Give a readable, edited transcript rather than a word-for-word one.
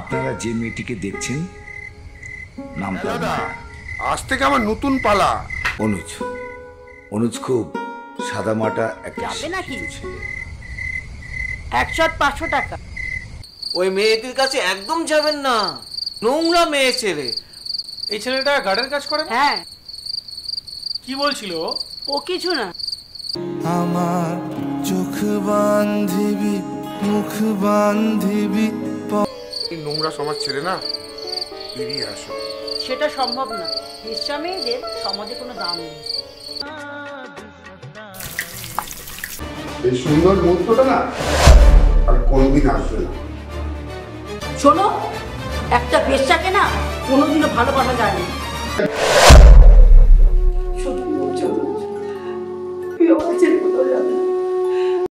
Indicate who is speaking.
Speaker 1: আপনারা যে মেয়েটিকে দেখছেন নাম তার
Speaker 2: দাদা,
Speaker 1: মায়া।
Speaker 2: আজ থেকে আমার নতুন পালা।
Speaker 1: অনুজ। অনুজ খুব সাদামাটা একটা
Speaker 3: যাবে নাকি?
Speaker 1: শিক্ষিত ছেলে।
Speaker 3: 100-500 টাকা।
Speaker 4: ওই মেয়েটির কাছে একদম যাবেন না, নোংরা মেয়ে ছেলে।
Speaker 5: এই ছেলেটা গার্ডেন কাজ করে না?
Speaker 3: হ্যাঁ,
Speaker 5: কি বলছিল ও?
Speaker 3: ও কিছু না।
Speaker 6: আমার চোখ বান্ধিবি মুখ বান্ধিবি
Speaker 2: এই নোংরা সমাজ ছেড়ে না বেরিয়ে আসো।
Speaker 3: সেটা সম্ভব না। বেশ্যা মেয়েদের সমাজে কোনো দাম নেই।
Speaker 2: এই সুন্দর মুহূর্তটা না আর কোনদিন আসবে না।
Speaker 3: শোনো, একটা বেশ্যাকে না কোনোদিনও ভালোবাসা যায় না।